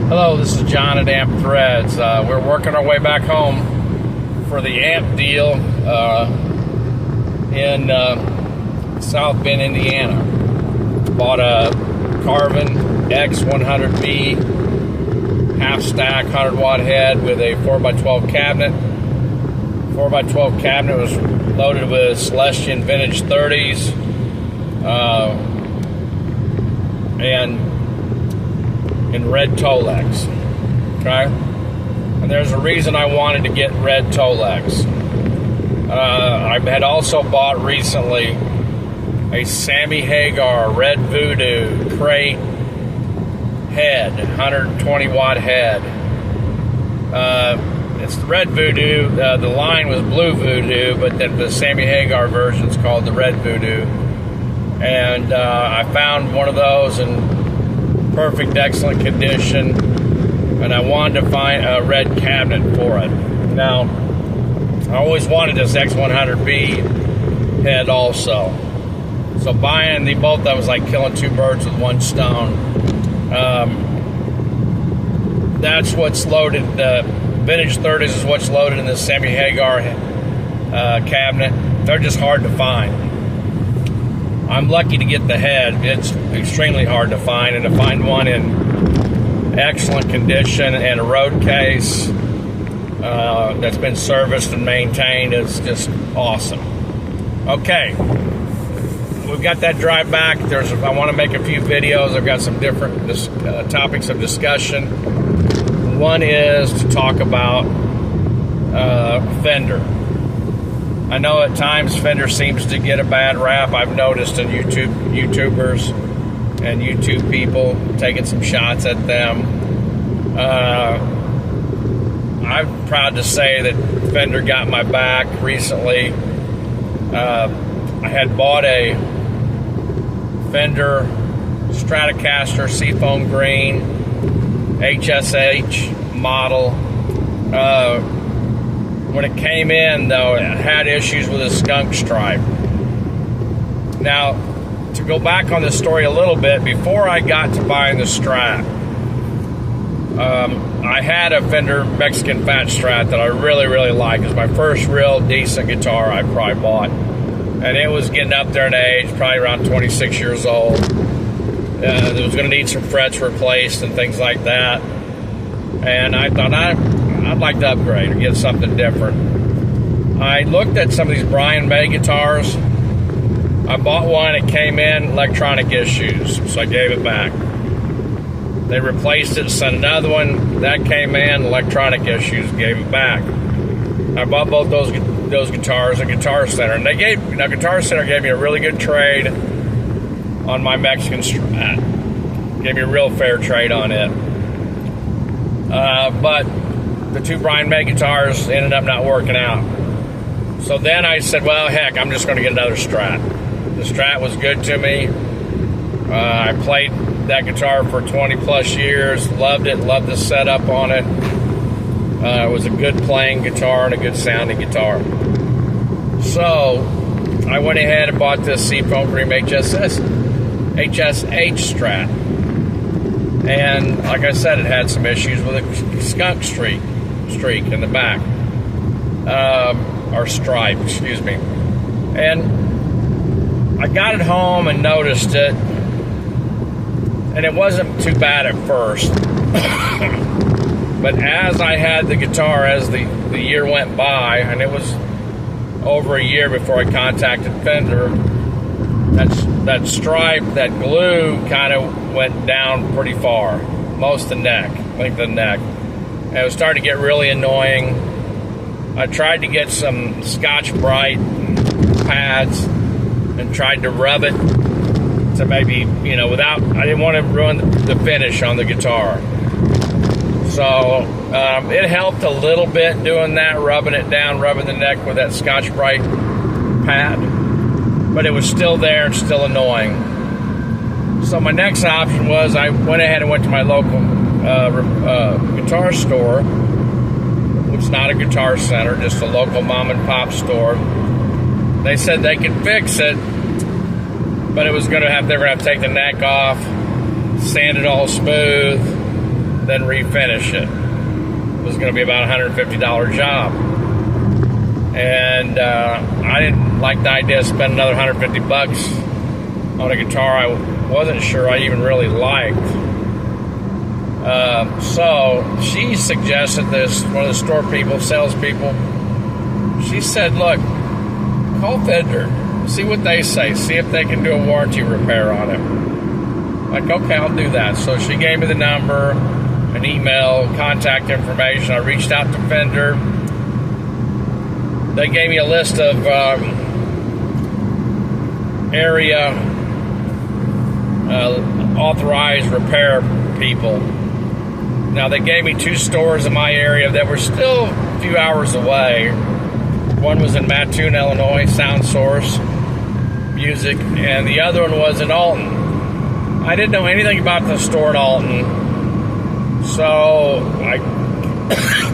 Hello, this is John at Amp Threads. We're working our way back home for the amp deal in South Bend, Indiana. Bought a Carvin X100B half stack 100-watt head with a 4x12 cabinet. 4x12 cabinet was loaded with Celestion Vintage 30s and in Red Tolex. Okay, and there's a reason I wanted to get Red Tolex. I had also bought recently a Sammy Hagar Red Voodoo crate head, 120-watt head. It's the Red Voodoo. The line was Blue Voodoo, but then the Sammy Hagar version is called the Red Voodoo. And I found one of those in perfect, excellent condition, and I wanted to find a red cabinet for it. Now, I always wanted this X100B head also. So buying both of them was like killing two birds with one stone. That's what's loaded. The Vintage 30s is what's loaded in the Sammy Hagar cabinet. They're just hard to find. I'm lucky to get the head. It's extremely hard to find, and to find one in excellent condition and a road case that's been serviced and maintained is just awesome. Okay, we've got that drive back. I want to make a few videos. I've got some different topics of discussion. One is to talk about Fender. I know at times Fender seems to get a bad rap. I've noticed in YouTubers and YouTube people taking some shots at them. I'm proud to say that Fender got my back recently. I had bought a Fender Stratocaster Seafoam Green HSH model. When it came in, though, it had issues with a skunk stripe. Now, to go back on the story a little bit, before I got to buying the Strat, I had a Fender Mexican Fat Strat that I really, really liked. It was my first real decent guitar I probably bought. And it was getting up there in age, probably around 26 years old. It was going to need some frets replaced and things like that. And I thought, I'd like to upgrade or get something different. I looked at some of these Brian May guitars. I bought one, it came in electronic issues, so I gave it back. They replaced it, sent another one, that came in, electronic issues, gave it back. I bought both those guitars at Guitar Center, and Guitar Center gave me a really good trade on my Mexican Strat. Gave me a real fair trade on it. But the two Brian May guitars ended up not working out. So then I said, well, heck, I'm just going to get another Strat. The Strat was good to me. I played that guitar for 20 plus years, loved it, loved the setup on it. It was a good playing guitar and a good sounding guitar. So I went ahead and bought this Seafoam Green HSH Strat. And like I said, it had some issues with a skunk streak in the back, or stripe, excuse me. And I got it home and noticed it, and it wasn't too bad at first. But as I had the guitar, as the year went by, and it was over a year before I contacted Fender, that stripe, that glue kind of went down pretty far, most of the neck, length of the neck. And it was starting to get really annoying. I tried to get some Scotch-Brite pads and tried to rub it to maybe, I didn't want to ruin the finish on the guitar. So it helped a little bit doing that, rubbing it down, rubbing the neck with that Scotch-Brite pad. But it was still there and still annoying. So my next option was I went ahead and went to my local guitar store, which is not a Guitar Center, just a local mom and pop store. They said they could fix it, but it was going to have, they were going to have to take the neck off, sand it all smooth, then refinish it. It was going to be about a $150 job. And I didn't like the idea of spending another $150 on a guitar I wasn't sure I even really liked. So she suggested this, one of the store people, salespeople, she said, look, call Fender, see what they say, see if they can do a warranty repair on it. Like, okay, I'll do that. So she gave me the number, an email, contact information. I reached out to Fender. They gave me a list of area authorized repair people. Now, they gave me 2 stores in my area that were still a few hours away. One was in Mattoon, Illinois, Sound Source Music, and the other one was in Alton. I didn't know anything about the store in Alton, so I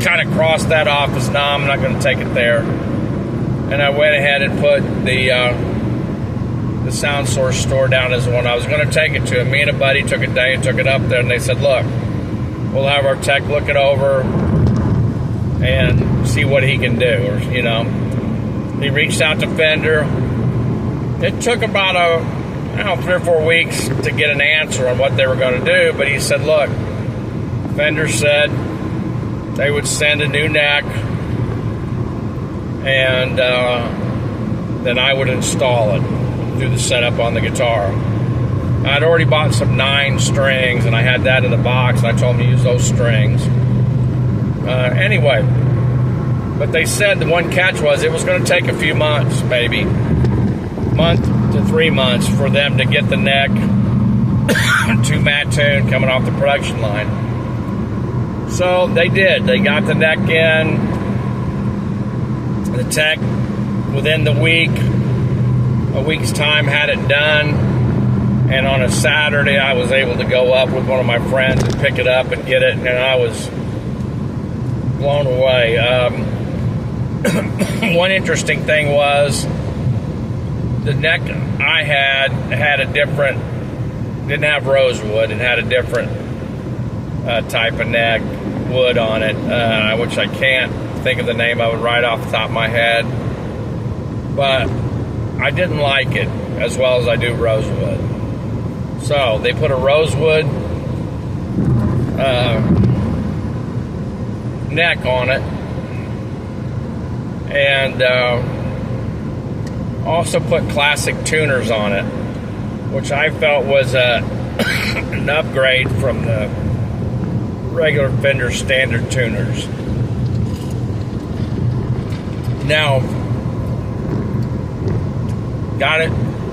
kind of crossed that off as, no, I'm not going to take it there. And I went ahead and put the Sound Source store down as the one I was going to take it to. Me and a buddy took a day and took it up there, and they said, look, we'll have our tech look it over and see what he can do. Or, you know, he reached out to Fender. It took about 3 or 4 weeks to get an answer on what they were going to do, but he said, look, Fender said they would send a new neck, and then I would install it, do the setup on the guitar. I'd already bought some 9 strings, and I had that in the box, and I told him to use those strings. Anyway, but they said the one catch was it was going to take a few months, maybe month to 3 months, for them to get the neck to Mattoon coming off the production line. So they did. They got the neck in. The tech, within the week, a week's time, had it done. And on a Saturday, I was able to go up with one of my friends and pick it up and get it, and I was blown away. One interesting thing was the neck I had a different, didn't have rosewood. It had a different type of neck wood on it, which I can't think of the name of it right off the top of my head. But I didn't like it as well as I do rosewood. So they put a rosewood neck on it, and also put classic tuners on it, which I felt was an upgrade from the regular Fender standard tuners. Now, got it,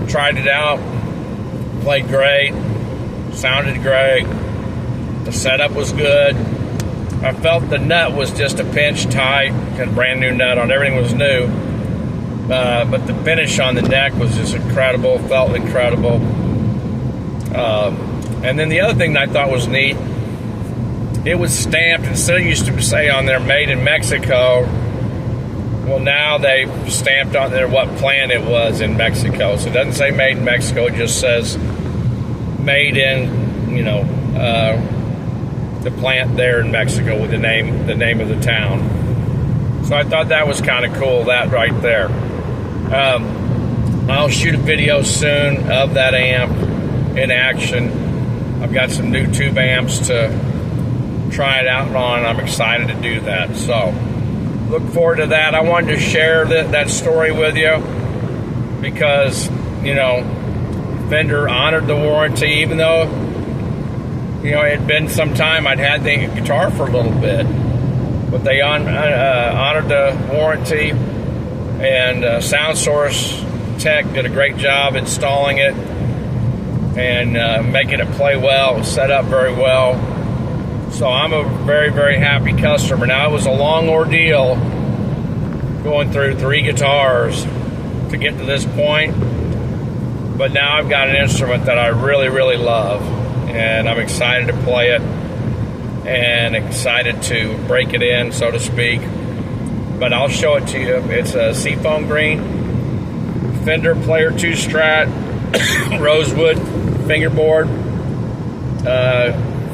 tried it out, played great, sounded great, the setup was good. I felt the nut was just a pinch tight, had a brand new nut on, everything was new, but the finish on the neck was just incredible, felt incredible. And then the other thing that I thought was neat, it was stamped, instead of used to say on there made in Mexico, well, now they stamped on there what plant it was in Mexico. So it doesn't say made in Mexico, it just says made in, you know, the plant there in Mexico with the name of the town. So I thought that was kind of cool, that right there. I'll shoot a video soon of that amp in action. I've got some new tube amps to try it out on, and I'm excited to do that. So look forward to that. I wanted to share that story with you because, you know, Fender honored the warranty, even though, you know, it had been some time I'd had the guitar for a little bit. But they honored the warranty, and Sound Source Tech did a great job installing it and making it play well. It was set up very well. So I'm a very, very happy customer. Now, it was a long ordeal going through 3 guitars to get to this point, but now I've got an instrument that I really, really love, and I'm excited to play it and excited to break it in, so to speak. But I'll show it to you. It's a seafoam green Fender Player 2 Strat rosewood fingerboard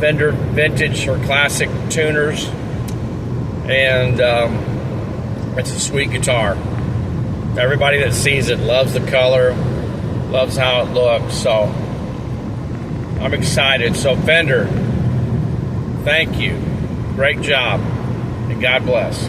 Fender vintage or classic tuners, and it's a sweet guitar. Everybody that sees it loves the color, loves how it looks, so I'm excited. So Fender, thank you. Great job, and God bless.